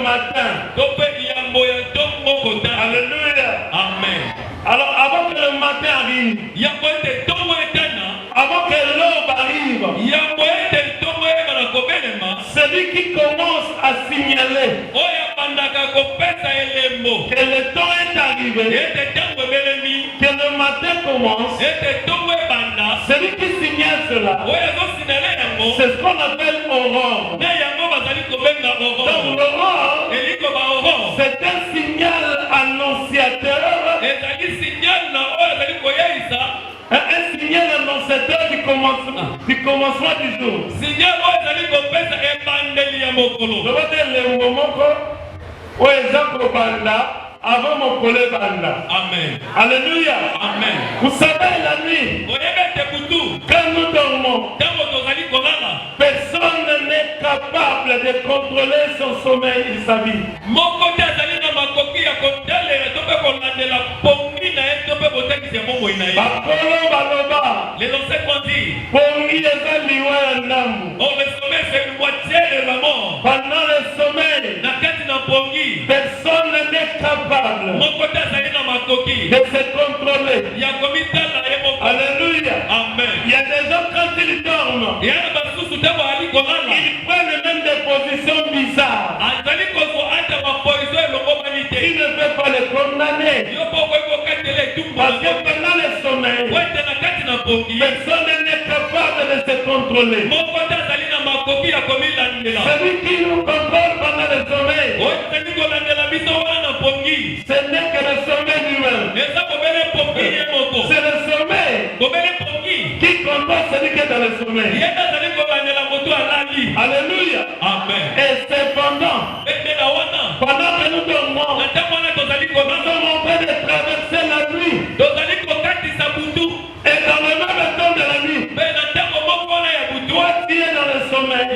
matin. Alléluia. Amen. Alors avant que le matin arrive, avant que l'aube arrive, celui qui commence à signaler que le temps est arrivé, que le matin commence, celui qui signale cela, c'est ce qu'on appelle aurore. Donc l'aurore, c'est un signal annonciateur, un signal annonciateur du commencement du jour. Je vais dire le moment où les gens avant mon collègue Banda. Amen. Alléluia. Amen. Vous savez la nuit, quand nous dormons, personne n'est capable de contrôler son sommeil et sa vie. Les ancêtres ont dit, le sommeil c'est une moitié de la mort. Pendant le sommeil, personne n'est capable de se contrôler. Alléluia. Amen. Il y a des gens quand ils dorment, ils prennent même des positions bizarres. Il ne peut pas les condamner. Parce que pendant le sommeil, personne n'est capable de se contrôler. Celui qui nous contrôle pendant le sommeil, ce n'est que le sommeil lui-même. C'est le sommeil qui contrôle celui qui est dans le sommeil. Alléluia. Amen. Et cependant, pendant que nous dormons, nous sommes en train de traverser la nuit. Et dans le même temps de la nuit, toi tu es dans le sommeil.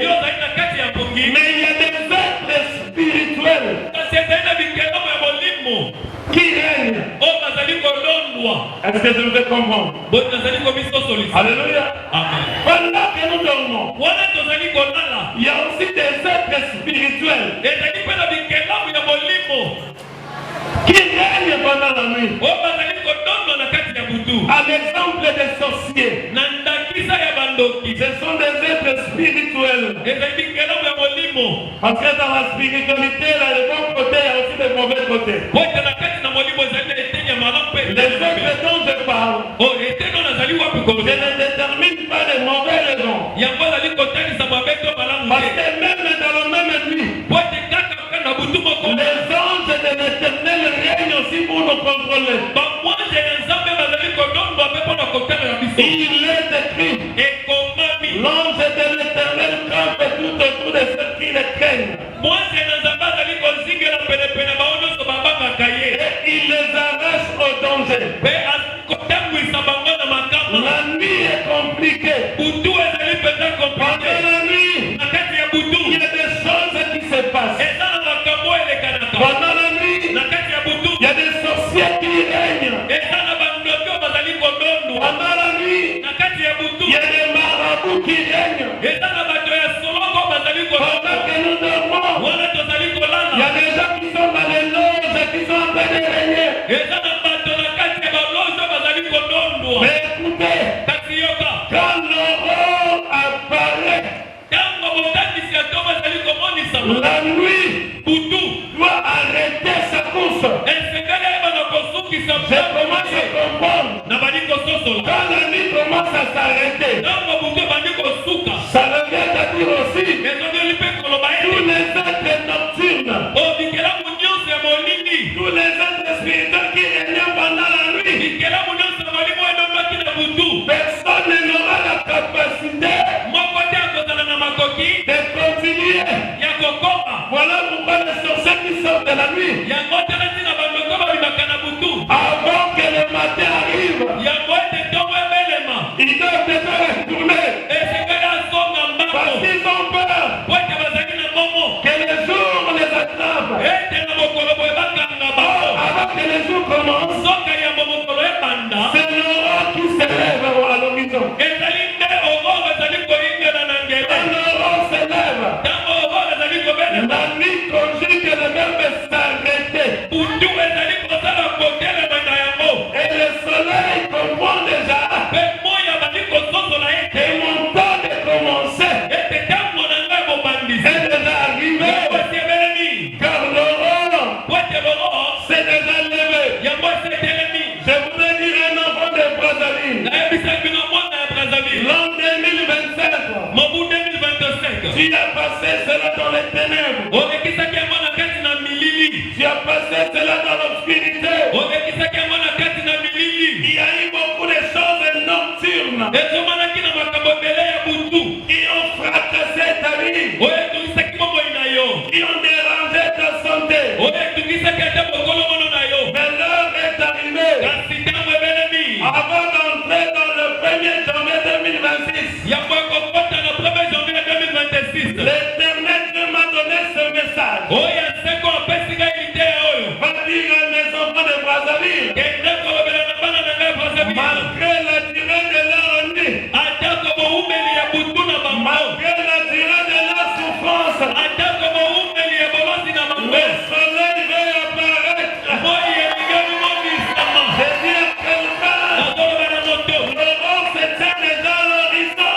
Mais il y a des êtres spirituels qui règnent. Est-ce que je me fais comprendre? Alléluia. Amen. Pendant que nous dormons, il y a aussi des êtres spirituels qui règnent pendant la nuit. À l'exemple des sorciers, ce sont des êtres spirituels. Parce que dans la spiritualité, il y a le bon côté, il y a aussi le mauvais côté. Les êtres dont je parle, je ne détermine pas les mauvais raisons. Parce que même dans la même nuit, les anges de l'éternel règnent aussi pour nous contrôler. Il est écrit, l'ange de l'éternel campe tout autour de ceux qui le craignent. Et il les arrache au danger. La nuit est compliquée. Pendant la nuit, il y a des choses qui se passent. Pendant la nuit, il y a des sorciers qui règnent. Pendant la nuit, il y a des marabouts qui règnent. Pendant que nous dormons, il y a des gens qui sont dans les loges qui sont en train de régner. Mais écoutez, quand l'aurore apparaît, la nuit doit arrêter sa course. Je commence à comprendre. Quand la nuit commence à s'arrêter, ça revient à dire aussi tous les êtres nocturnes, tous les êtres spirituels qui règnent pendant la nuit, personne n'aura la capacité de continuer. Voilà pourquoi les sorciers qui sortent de la nuit, avant que le matin arrive, ils doivent déjà retourner. Parce qu'ils ont peur que les jours les attrapent. Avant que les jours commencent, c'est l'aurore qui se lève à l'horizon. Quand l'aurore se lève, la nuit conjugue le passé cela dans les ténèbres. Tu as passé cela dans l'obscurité. Il y a eu beaucoup de choses nocturnes qui ont fracassé ta vie, qui ont dérangé ta santé. Mais l'heure est arrivée. Avant d'entrer dans le 1er janvier 2026, l'Éternel m'a donné ce message. Va dire à mes enfants de Brazzaville, malgré la durée de leur nuit, malgré la durée de leur souffrance, le soleil va apparaître. Je dis à quelqu'un, l'aurore s'éteint déjà à l'horizon.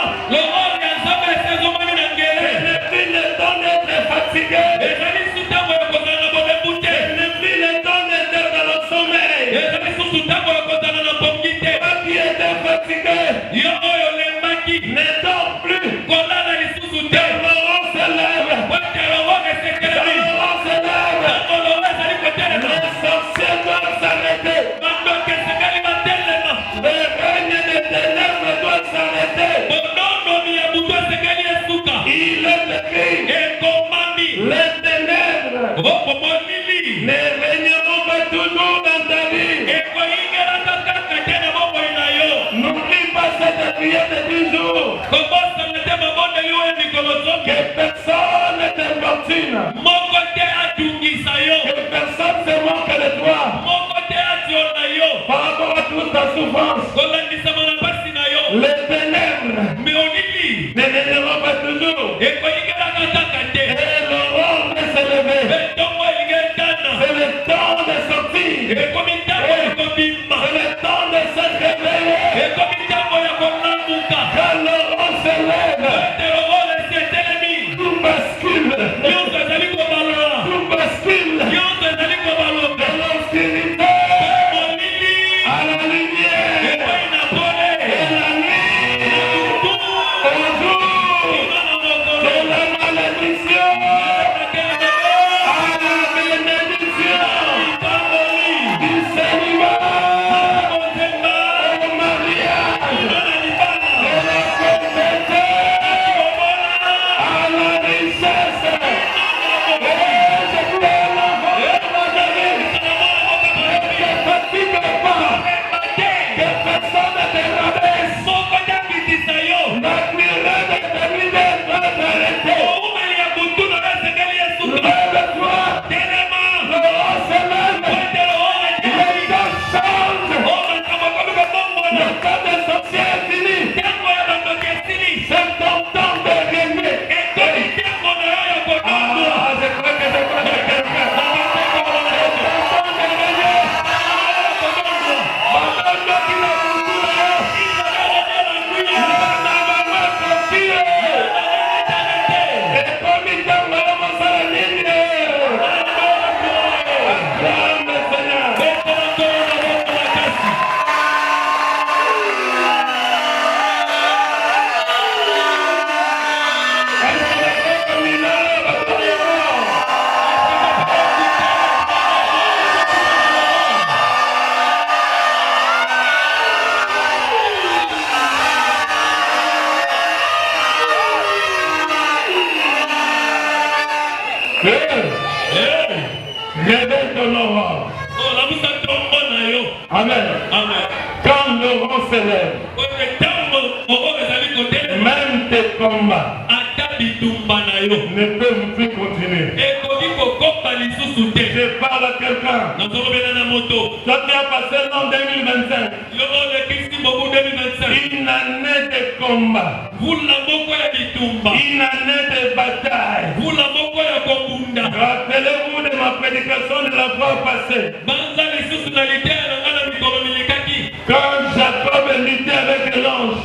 Ce n'est plus le temps d'être fatigué. Ce n'est plus le temps d'être dans le sommeil. Toi qui étais fatigué, ne dors plus. Car l'aurore se lève. L'aurore se lève. Les sorciers doivent s'arrêter. Le règne des ténèbres doit s'arrêter. Il est écrit, les ténèbres ne régneront pas toujours dans ta vie. N'oublie pas cette prière de 10 jours. Que personne ne t'importune. Que personne se moque de toi. Par rapport à toute ta souffrance. Les ténèbres ne régneront pas toujours. Et l'aurore va se lever. C'est le temps de sortir. C'est le temps de se réveiller. Quand l'aurore se lève, tout bascule. Tout bascule. De l'obscurité à la lumière. Et la nuit au jour. De la malédiction à la bénédiction. Du célibat au mariage. De la pauvreté à la richesse. Je peux l'envoyer dans ta vie. Ne te fatigue pas. Que personne ne te rabaisse. La durée de ta vie va t'arrêter. Lève-toi. L'aurore se lève. Le temps change. Le temps des sorciers est fini. C'est ton temps de régner. Ah, je crois que quelqu'un. C'est ton temps de régner. Madame qui l'a foutu là-haut. Et comme il t'a vraiment ça la ligne. Acclame le Seigneur. Est-ce qu'on est prêt comme il est, réveille ton aurore. Amen. Quand l'aurore se lève, même tes combats ne peuvent plus continuer. Je parle à quelqu'un. Toi qui as passé l'an 2025, une année de combat, une année de bataille. Rappelez-vous de ma prédication de la fois passée. Quand Jacob luttait avec l'ange,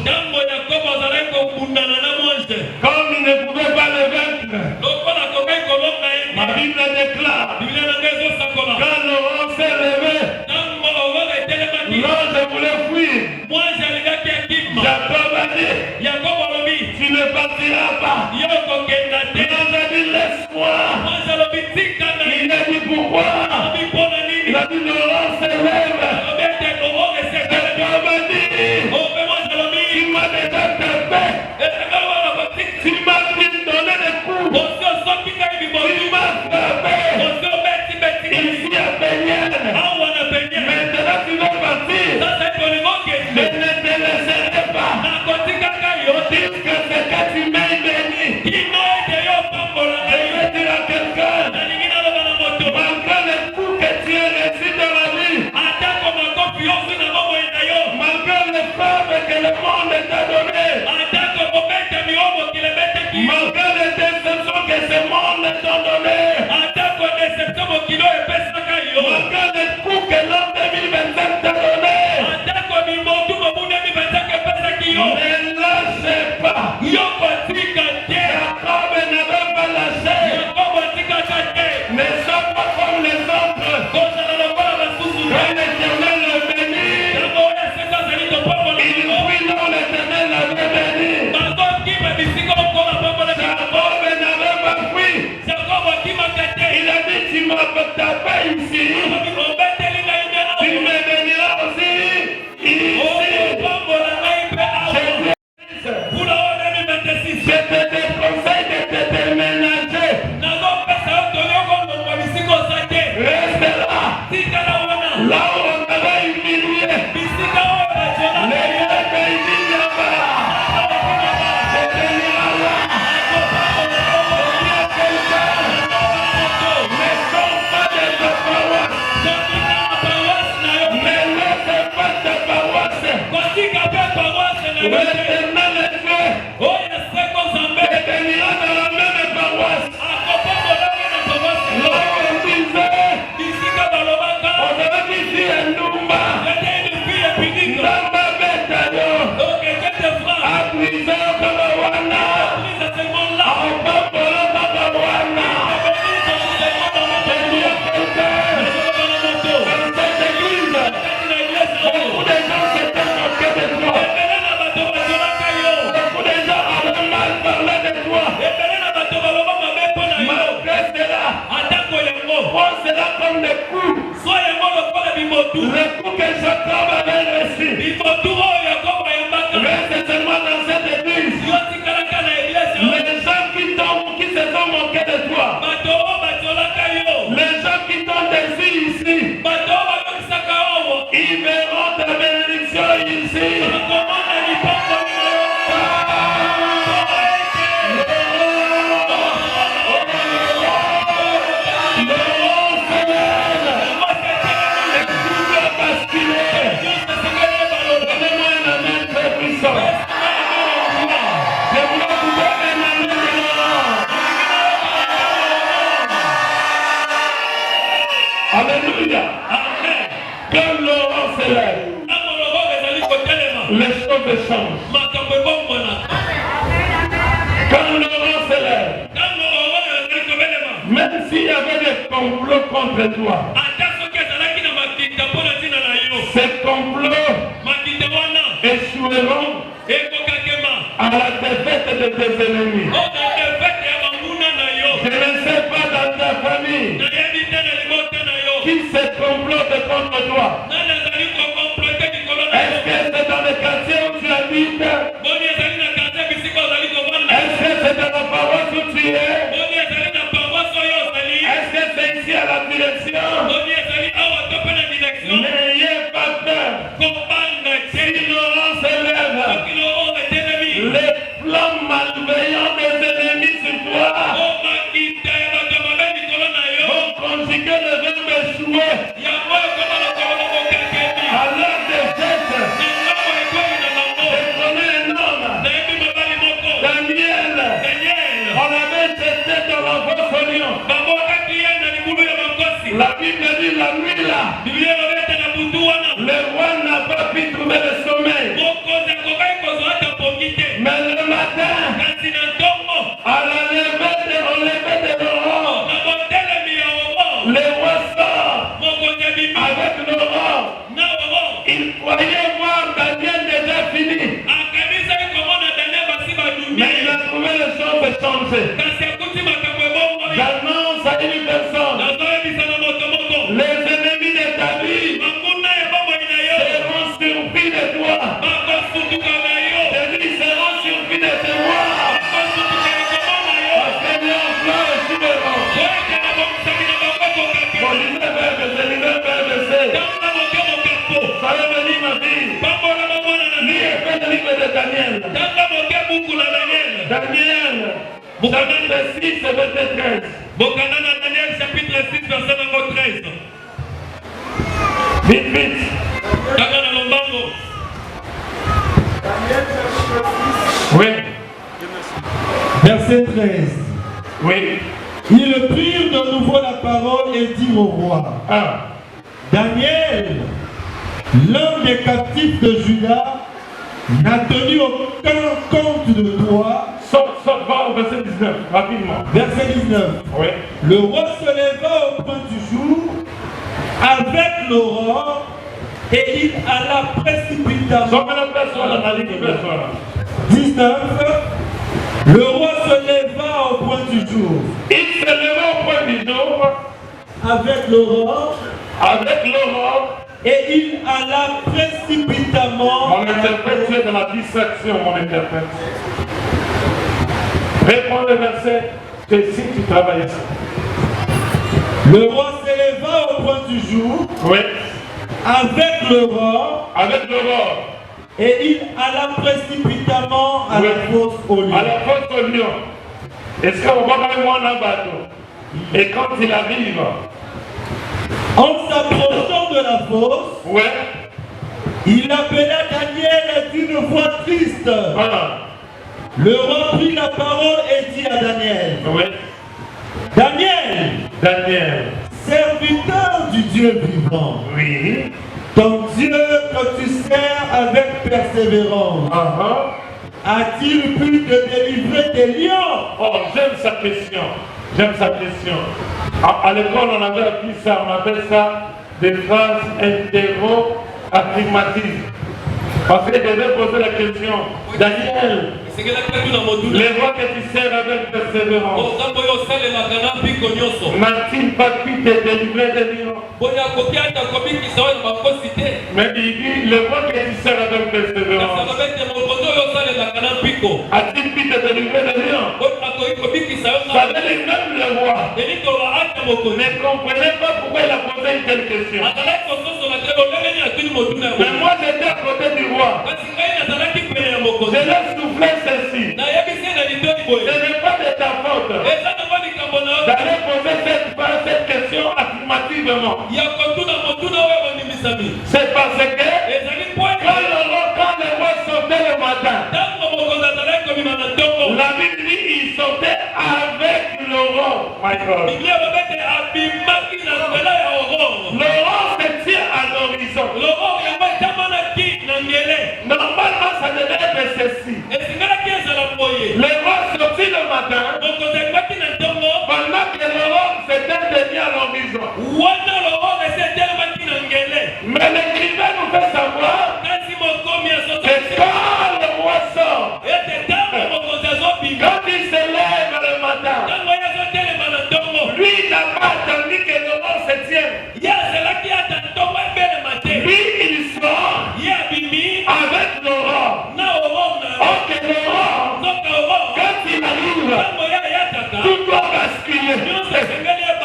comme il ne pouvait pas le vaincre, ma Bible déclare, quand l'aurore s'est levée, l'ange voulait fuir. Jacob a dit, tu ne partiras pas. L'ange pourquoi? Il a dit Laurent se lève. Tu m'as déjà tapé. Tu m'as donné des coups. Tu m'as frappé. Ici à Bénienne. Maintenant tu vas partir. Je ne te laisserai pas. Jusqu'à ce que tu m'aies béni. Je vais dire à quelqu'un, malgré les coups que tu as reçus dans la vie, malgré les femmes que le monde t'a données, malgré les déceptions que ce monde t'a données, malgré les coups que l'an 2025 t'a donnés, ne lâchez pas. Jacob n'avait pas lâché. Ne sois pas comme les autres. Quand l'Éternel le bénit, il prie non, l'Éternel l'avait béni. Jacob n'avait pas fui. Il a dit, tu m'as tapé ici. Tu me béniras aussi ici. Je te déconseille de te déménager. Reste là. Là où on t'avait humilié. Les gars t'ont là-bas. Je te dirai là. Je dis à quelqu'un, ne sors pas de ta paroisse. Ne laisse pas ta paroisse. L'éternel est fait. Te bénira dans la même paroisse. Là où on disait, on avait dit ici un Numba. Namba Betayo. Abrisé au Kabawana. Abapolo Kabawana. Je dis à quelqu'un, dans cette église, beaucoup de gens s'étaient moqués de toi. Beaucoup de gens avaient mal parlé de toi. Malgré cela, prends cela comme des coups. Les coups que Jacob avait reçus. Reste seulement dans cette église. Les gens qui se sont moqués de toi. Les gens qui t'ont déçu ici. Ils verront ta bénédiction ici. Alléluia. Quand Laurent se lève, les choses changent. Quand Laurent se lève, même s'il y avait des complots contre toi, ces complots échoueront à la défaite de tes ennemis. Je ne sais pas dans ta famille qui se complote contre toi. Est-ce que c'est dans le quartier où tu habites? Est-ce que c'est dans la paroisse où tu es? Est-ce que c'est ici à la direction? N'ayez pas peur. Si Laurent se lève, les plans malveillants des ennemis sur toi vont conjuguer le verbe échouer à l'heure des fêtes. Je connais un homme, Daniel, on l'avait jeté dans la fosse au lion. La Bible dit la nuit là, le roi n'a pas pu trouver le sommeil. Mais le matin, à la levée de Laurent, le roi sort avec Laurent. Il croyait voir Daniel déjà fini. Mais il a trouvé le champ de changer. J'annonce à une personne, Chapitre 6, verset 13. Bokana Daniel chapitre 6 verset 13. Vite, vite. Takana Lombango. Oui. Verset 13. Oui. Ils prirent de nouveau la parole et dirent au roi, Daniel, l'un des captifs de Juda, n'a tenu aucun compte de toi. Saute, va au verset 19, rapidement. Verset 19. Oui. Le roi se leva au point du jour avec l'aurore et il alla précipitamment. 19. Le roi se leva au point du jour. Il se leva au point du jour avec l'aurore. Et il alla précipitamment. Mon interprète, tu es dans la distraction, mon interprète. Réponds le verset, c'est si tu travailles ça. Le roi se leva au point du jour. Oui. Avec l'aurore. Et il alla précipitamment à la fosse au lion. À la fosse au lion. Est-ce qu'on va même moi dans le bateau? Et quand il arrive, en s'approchant de la fosse, ouais, il appela Daniel d'une voix triste. Le roi prit la parole et dit à Daniel, ouais. Daniel, serviteur du Dieu vivant, oui, ton Dieu que tu sers avec persévérance, a-t-il pu te délivrer des lions? Oh, j'aime sa question. À l'école, on avait appris ça, on appelle ça des phrases interro-affirmatives. Parce qu'il devait poser la question, Daniel, les rois que tu sers avec persévérance, n'a-t-il pas pu te délivrer des lions? Mais il dit, les rois que tu sers avec persévérance, a-t-il pu te délivrer des lions? Ça veut dire même le roi ne comprenait pas pourquoi il a posé une telle question. Mais moi j'étais à côté du roi. Je leur soufflais ceci. Ce n'est pas de ta faute d'aller poser cette question affirmativement. C'est parce que quand le roi sortait le matin, la Bible dit il sortait avec l'aurore. My God. L'aurore se tient à l'horizon. Normalement ça devait être ceci. Le roi sortit le matin pendant que l'aurore s'était tenue à l'horizon. Mais l'écrivain nous fait savoir que quand le roi sort, quand il se lève le matin, lui n'a pas attendu que l'aurore se tienne. Lui il sort avec l'aurore. Ok, l'aurore, quand il arrive, tout doit basculer.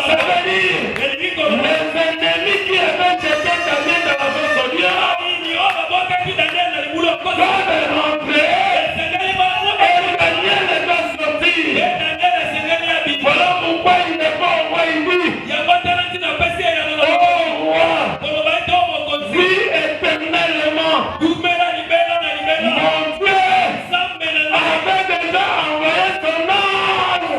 Ça veut dire les ennemis qui avaient jeté Daniel dans la fosse au lion doivent rentrer et Daniel doit sortir. Voilà pourquoi il n'est pas au roi, il dit, oh roi, vis éternellement. Mon Dieu avait déjà envoyé son ange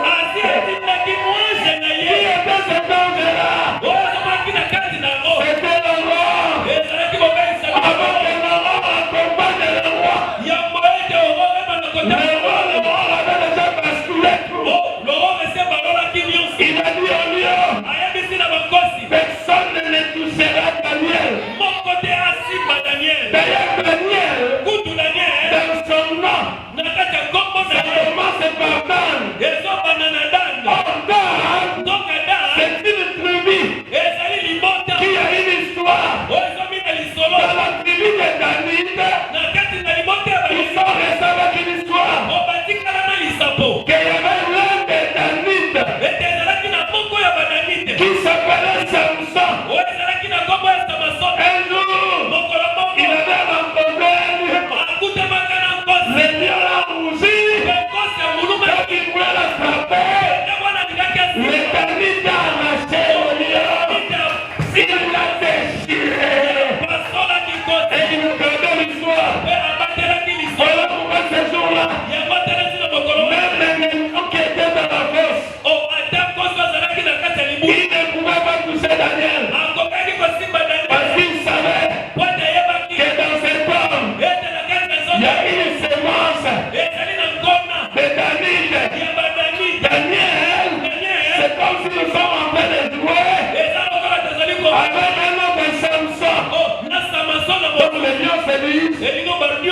disent, Et ils n'ont pas dit,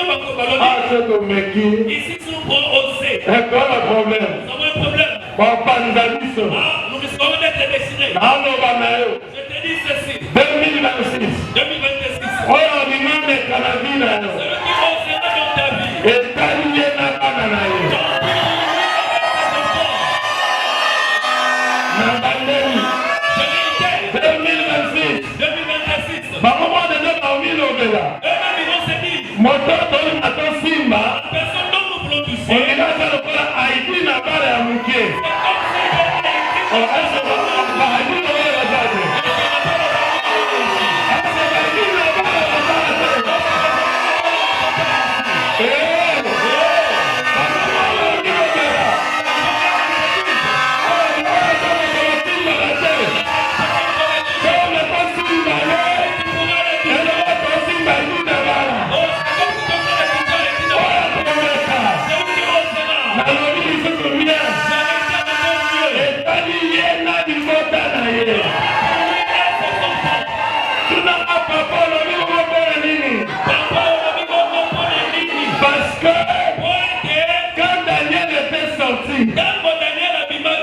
ah, c'est comme qui. ici, nous avons osé. Et quoi le problème? Nous avons un problème. Papa nous a dit ça. Ah, nous risquons d'être destinés. Alors, Je te dis ceci. 2026. 2026. Oh, on dit non, mais qu'à la vie, là. Celui qui osera dans ta vie. Et t'as dit, il y a pas d'anaïe. Je l'ai été. 2026. 2026. Maman de nous a mis l'obéla. Eux-mêmes, ils vont se dire, Moto toli mato simba. personne dont nous voulons tous. On est là sur le plan Haïti n'a pas la mouquée. On reste sur le plan Haïti n'a pas la base. Haïti n'a pas la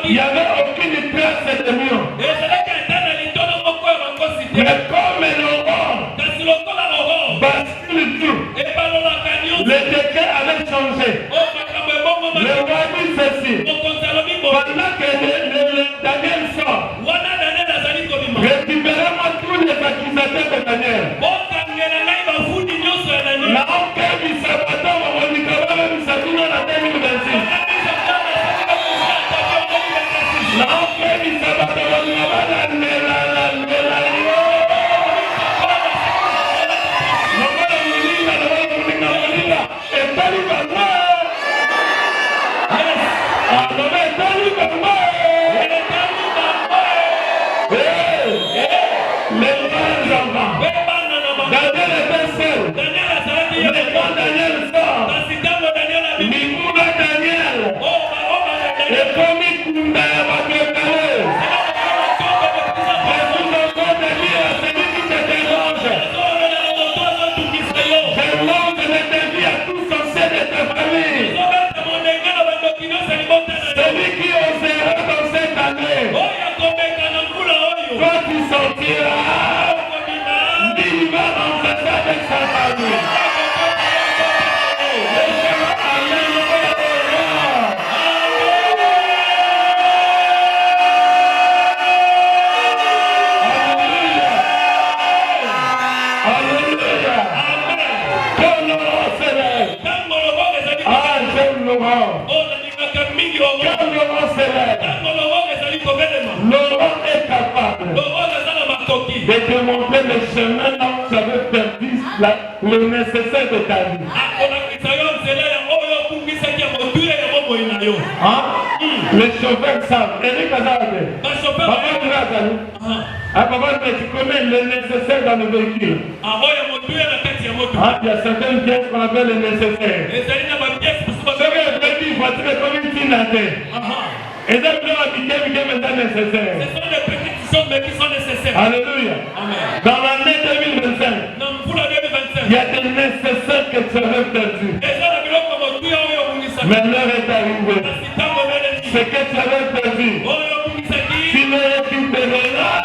il n'y avait aucune trace de lion. Mais comme l'aurore bascule tout, le décret avait changé. Le roi dit ceci. Pendant que Daniel sort, récupérez-moi tous les accusateurs de Daniel. La honte du sabbat, on dit que même ça dit dans la 2026. La honte du sabbat, on dit que Laurent est capable de démontrer le chemin dont tu avais perdu le nécessaire de ta vie. Hein? Les chauffeurs savent. Eric Azarde. Papa Azarde. Papa, tu connais le nécessaire dans le véhicule. Hein? Il y a certaines pièces qu'on appelle le nécessaire. Ce que je dis, voiture comme une tinate. Et ça peut habiter maintenant nécessaire. Ce sont des petites choses mais qui sont nécessaires. Alléluia. Amen. Dans l'année 2025, il y a des nécessaires que tu avais perdus. Mais l'heure est arrivée. Ce que tu avais perdu, tu le récupéreras.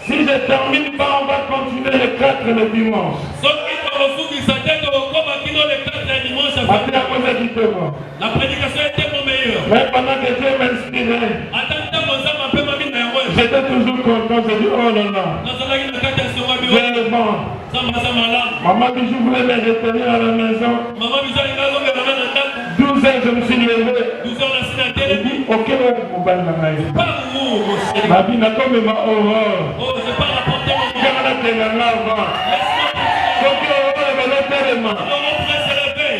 Si je ne termine pas, on va continuer le 4 le dimanche. La prédication est tellement meilleure. Mais pendant que Dieu m'inspirait, J'étais toujours content, j'ai dit, oh là là. J'ai bon. Maman Bijou voulait me retenir à la maison. 12 heures, je me suis levé. J'ai dit, ok, on va ma vie n'a comme ma horreur. Oh, je parle à porter mon Quand on a fait la lave, faut que on va le faire.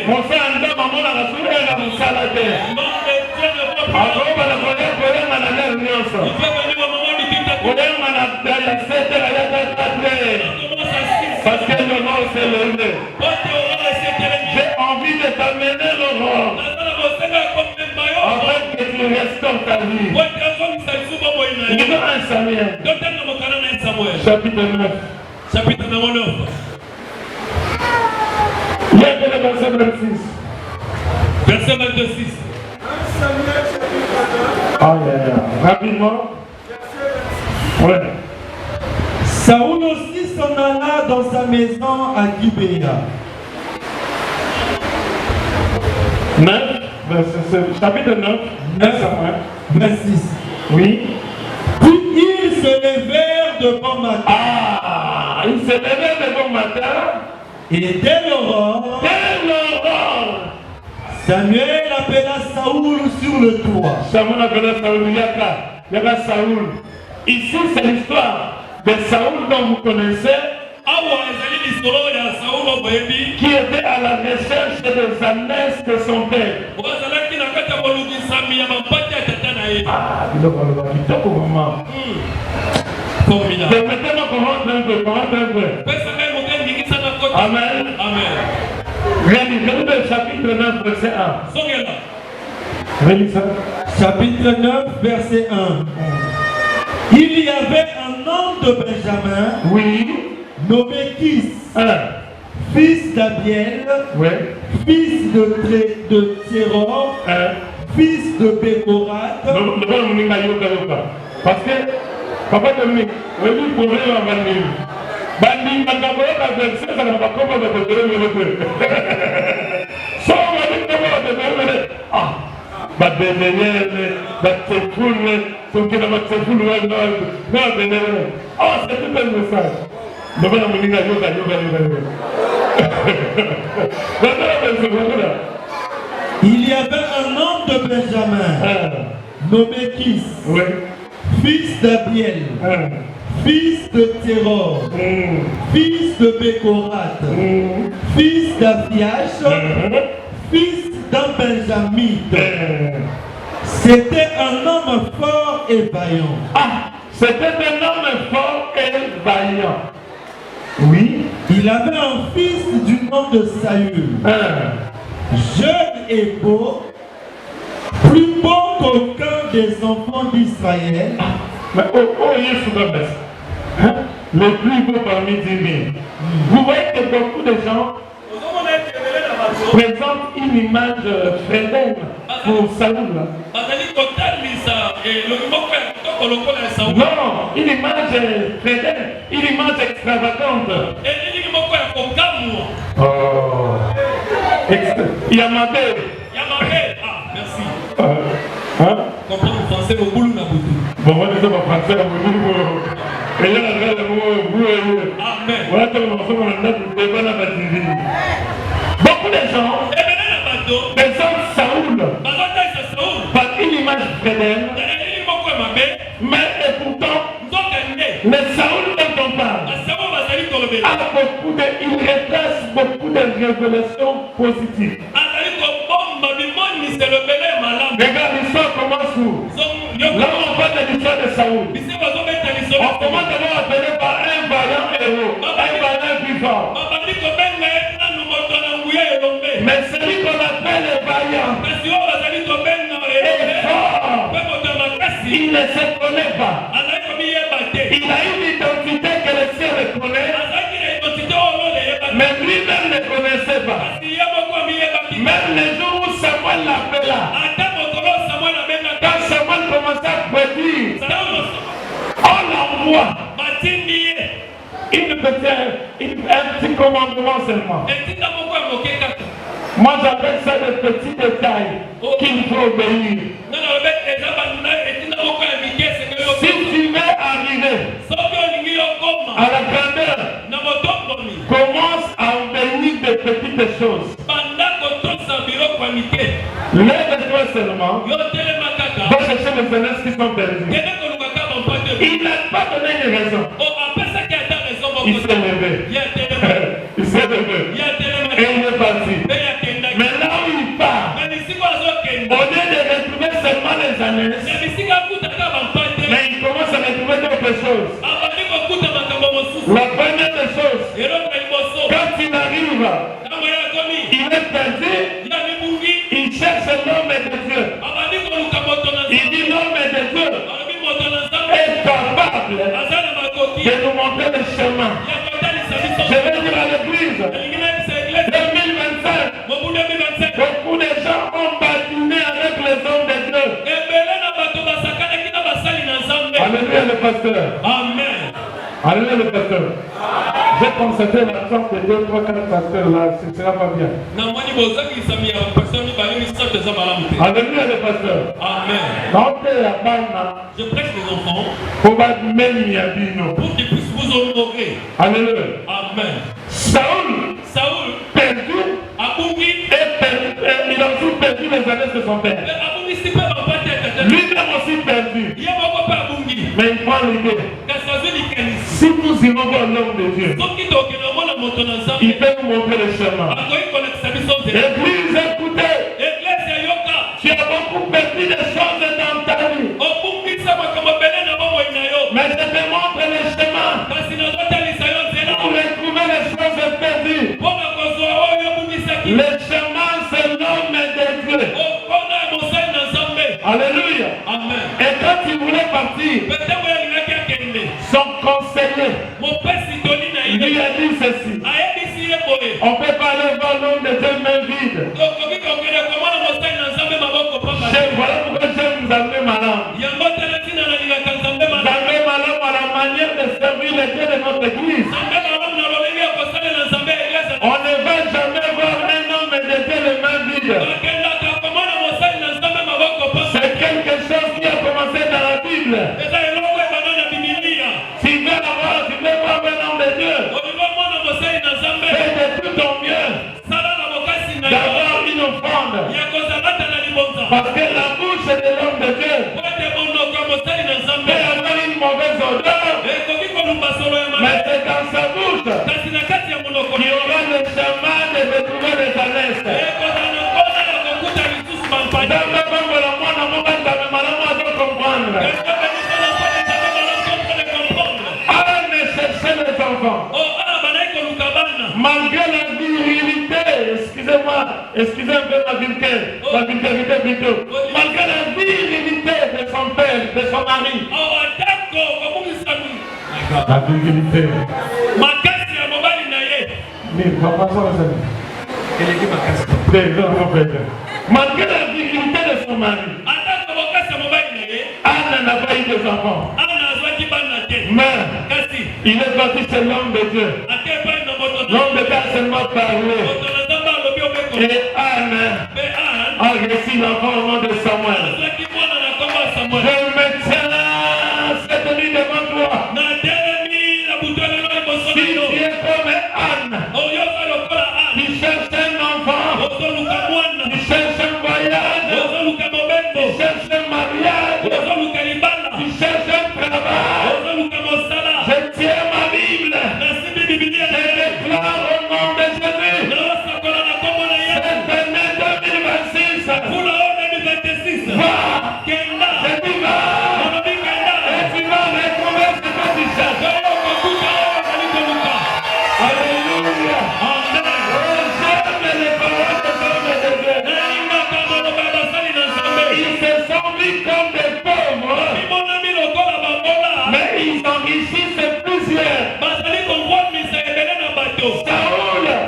Mon sang en dame, maman a rassuré la salade. Après, on va la voler, on va la l'air nyonso. On va la fête, parce que le nom s'est levé. J'ai envie de t'amener l'aurore. Afin que tu restaures ta vie. Lisons 1 Samuel. Chapitre 9. Chapitre 9. Il y a que le verset 26. Verset 26. 1 Samuel chapitre 9. Ah, rapidement. Ouais. Saoul aussi s'en alla dans sa maison à Gibéa. 9, chapitre 9, 9 Samuel. 26. Oui. Puis ils se levèrent de bon matin. Ah, ils se levaient de bon matin. Et dès l'aurore, Samuel appela Saoul sur le toit. Samuel appela Saoul. Il y a Saoul. Ici, c'est l'histoire de Saoul dont vous connaissez, qui était à la recherche des ânesses de son père. Ah, il doit quitter pour maman. Permettez-moi qu'on rentre un peu, Amen. Relisez le chapitre 9, verset 1. Relisez ça. Chapitre 9, verset 1. Il y avait un homme de Benjamin, Oui. nommé Kis, fils d'Abiel, fils de Tseror, fils de Bécorat. Parce que, papa Dominique, on dit problème à Bandine. Bandine, Bandine, la verset, ça n'a pas comment de te donner. Sans Bandine, comment de te donner. Ah, Bandine, Bandine, donc il a fait tout le monde. Ah, c'est tout un message. Il y avait un homme de Benjamin, nommé Kis, fils d'Abiel, fils de Tseror, fils de Bécorat, fils d'Afiach, fils d'un Benjamite. C'était un homme fort et vaillant. Ah, c'était un homme fort et vaillant. Oui. Il avait un fils du nom de Saül, jeune et beau, plus beau qu'aucun des enfants d'Israël. Mais le plus beau parmi 10 000. Vous voyez que beaucoup de gens présentent une image frédène pour Saül. Non, une image frédène, une image extravagante. Oh. Yamabé. Ah, merci. Hein? Comprends le français, au boulot n'a boutou. Bon, moi, je sais pas français, et là, le mot, Amen. voilà comment on fait mon année. Beaucoup de gens, des hommes Saoul, par une image frédène, mais et pourtant, le Saoul dont on parle a il retrace beaucoup de révélations positives. Regarde, l'histoire commence où? Là, on parle de l'histoire de Saoul. On commence d'abord appelé par un vaillant héros, un vaillant vivant. Mais celui qu'on appelle vaillant est fort. Il ne se connaît pas. Il a une identité que le ciel reconnaît, mais lui-même ne connaissait pas. Même les jours où Samuel l'appela, quand Samuel commençait à prédire, on l'envoie. Un petit commandement seulement. Moi j'appelle ça des petits détails qu'il faut obéir. Si tu veux Lève-toi seulement. Va chercher les jeunesse qui sont perdus. Il n'a pas donné une raison. Il s'est levé. Il s'est levé. Et il est parti. Mais là où il part, au lieu de retrouver seulement les années, mais il commence à retrouver d'autres choses. La première des choses, quand il arrive, il est perdu, il cherche l'homme de Dieu. Il dit l'homme de Dieu est capable de nous montrer le chemin. Je vais dire à l'église, 2025, beaucoup de gens ont bâtiné avec les hommes de Dieu. Alléluia le pasteur. Amen. Alléluia le pasteur. J'ai constaté l'absence de 2, 3, 4 pasteurs là, ce sera pas bien. Alléluia le pasteur. Amen. Je prêche les enfants pour qu'ils puissent vous honorer. Alléluia. Amen. Saoul perdu, il a aussi perdu les années de son père. Lui-même aussi perdu. Mais il prend l'idée. Si nous irons voir l'homme de Dieu, il peut nous montrer le chemin. Église, écoutez, tu as beaucoup perdu des choses dans ta vie. Mais je te montre le chemin pour retrouver les choses perdues. Le chemin, c'est l'homme de Dieu. Alléluia. Amen. Et quand il voulait partir, son conseiller lui a dit ceci. On ne peut pas aller voir l'homme de Dieu main vide. Voilà pourquoi Dieu nous a fait malin. Nous a fait malin à la manière de servir le Dieu de notre église. On ne va jamais voir un homme de Dieu les mains vides. C'est quelque chose qui a commencé dans la Bible. Tu veux voir un homme de Dieu, fais de tout ton mieux d'avoir une offrande. Parce que la bouche de l'homme de Dieu peut avoir une mauvaise odeur, mais c'est dans sa bouche qu'il y aura le chemin de retrouver les alès. Malgré la virilité, excusez un peu ma vulgarité plutôt. Malgré la virilité de son père, de son mari. La virilité. Malgré la virilité de son mari, Anne n'a pas eu de enfants. Mais il est parti chez l'homme de Dieu. L'homme de Dieu a seulement parlé. Et Anne a reçu l'enfant au nom de Samuel. Je me tiens cette nuit devant toi. Si tu es comme Anne, tu cherches un enfant, tu cherches un voyage, tu cherches un mariage, tu cherches un travail, je tiens ma Bible, je déclare au nom de Jésus, cette année 2026, va, je dis va, et tu vas retrouver ce que tu cherches. Alléluia. J'aime les paroles de l'homme de Dieu. Ils se sont mis comme des pauvres, mais ils enrichissent plusieurs.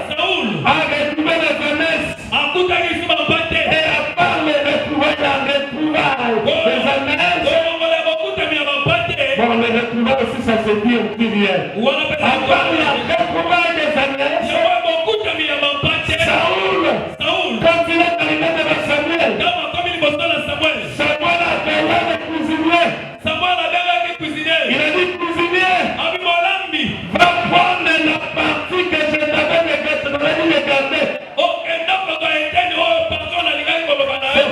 Saoul a retrouvé la jeunesse et à part les retrouvailles, les jeunesse. Bon, les retrouvailles aussi, ça se dit au pluriel. À part la retrouvaille des jeunesse, Saoul, quand il est arrivé devant Samuel, Samuel a appelé le cuisinier. Il a dit, cuisinier, va prendre la partie que je t'avais regardée. C'est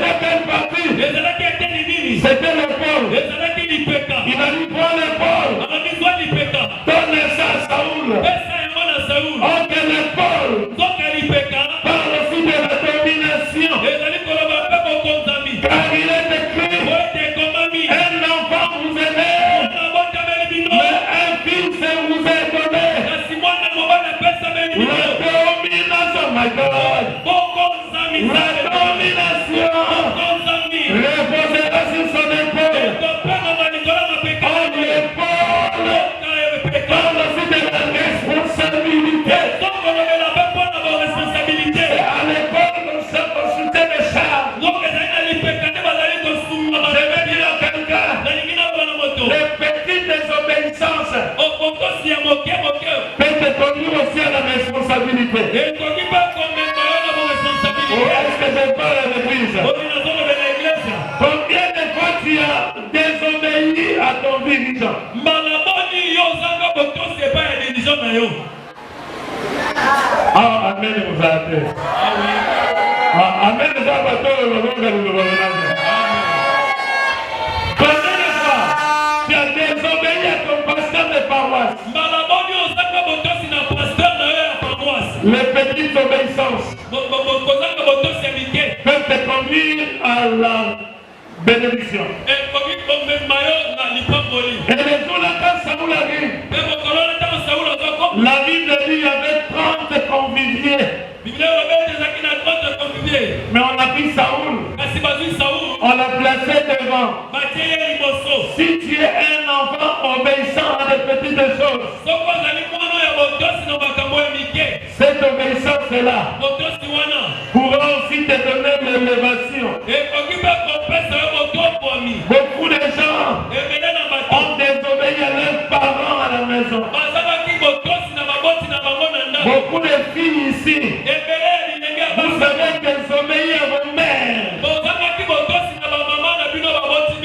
Ah, amen, vous avez. Amen, vous avez. Combien de fois tu as désobéi à ton pasteur de paroisse? Les petites obéissances peuvent te conduire à la bénédiction. Et les jours là, quand Saoul arrive, la Bible dit qu'il y avait 30 conviviers. Mais on a pris Saoul, on l'a placé devant. Si tu es un enfant obéissant à des petites choses, cette obéissance-là pourra aussi te donner l'élévation. Beaucoup de gens ont désobéi à leurs parents à la maison. Beaucoup de filles ici, vous savez désobéir à vos mères.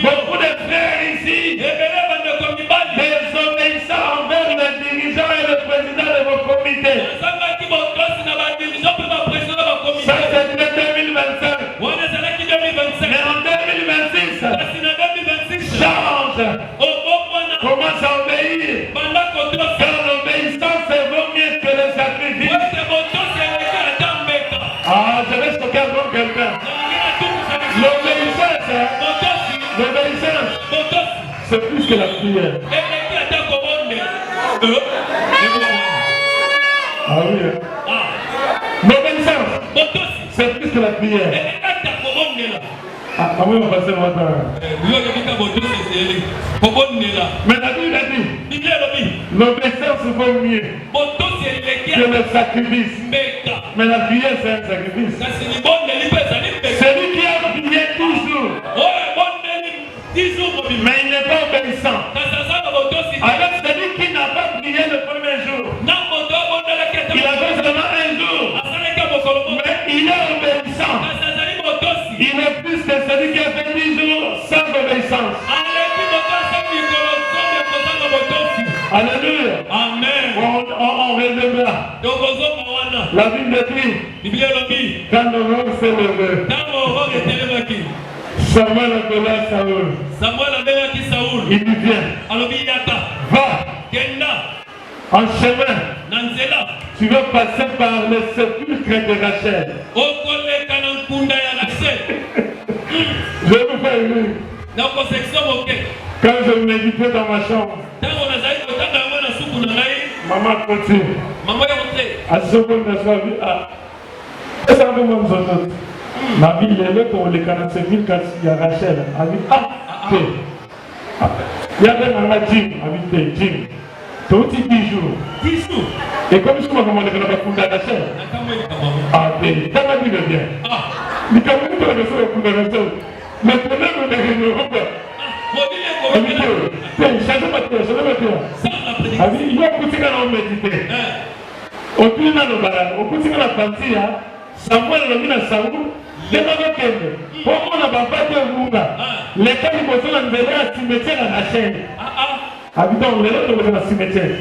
Beaucoup de frères ici, désobéissant envers les dirigeants et le président de vos comités. Ça c'est 2025. Mais en 2026, change. Commence à obéir. Car l'obéissance vaut mieux que le sacrifice. Ah, je vais stocker encore quelqu'un. L'obéissance, c'est plus que la prière. Ah oui. L'obéissance, c'est plus que la prière. Ah, oui, on va passer mon temps. Mais la Bible a dit, l'obéissance vaut mieux que le sacrifice. Mais la prière, c'est un sacrifice. Celui qui a prié toujours, mais il n'est pas obéissant. Alors celui qui n'a pas prié le premier jour, il a fait seulement un jour, mais il est obéissant. Il est plus que celui qui a fait 10 jours sans obéissance. Alléluia. Amen. On reviendra. La Bible dit, quand l'aurore s'est levée, Samuel appela Saoul. Il lui vient. Va. En chemin, tu vas passer par le sépulcre de Rachel. Je vais vous faire une. Quand je méditais dans ma chambre, maman continue. À ce moment-là, je suis arrivé ma vie, il est là pour les 47 000 quand il y a Rachel. Il y avait un Jim, habité Jim. C'est aussi 10 jours. 10 jours. Et comme je me demande de la fondation Rachel. Ah, t'as pas dit le bien. Mais quand même, tu as besoin de la fondation. Mais pour nous, on est réunis. Il y a beaucoup de méditer. Au plus dans le barrage, au plus dans la partie, Samuel l'a mis à Saoul. Pourquoi on n'a pas fait de Bunga? Les cas qui posent la nouvelle à cimetière à Rachel. Habitant le lot de la cimetière.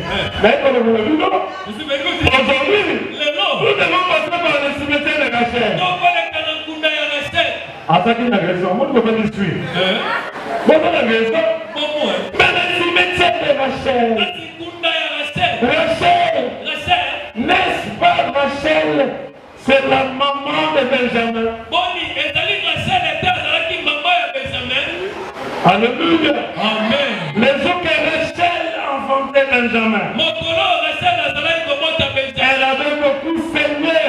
Mais quand on l'a vu, non? Aujourd'hui, nous devons passer par le cimetière de Rachel. Attaquer une agression, moi je peux pas détruire. Bon, c'est l'agression. Mais le cimetière de Rachel. Rachel. N'est-ce pas Rachel? C'est la maman de Benjamin. Alléluia. Amen. Les jours que Rachel enfantait Benjamin, elle avait beaucoup saigné.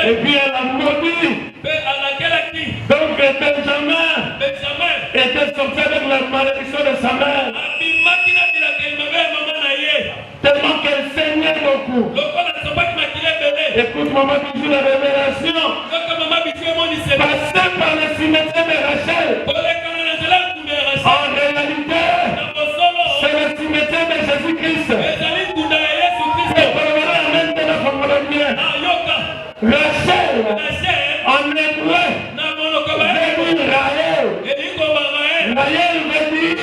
Et puis elle a maudit. Donc Benjamin était sorti avec la malédiction de sa mère. Tellement qu'elle saignait beaucoup. Écoute, maman, tu joues la révélation. Passer par le cimetière de Rachel. En réalité, c'est le cimetière de Jésus-Christ. Rachel, en hébreu, veut dire Raël. Raël veut dire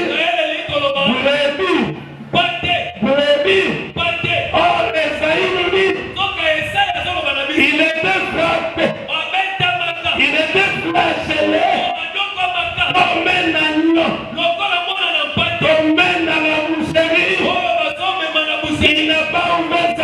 frappé. Il était flagellé. Tombé dans la boucherie. Il n'a pas ouvert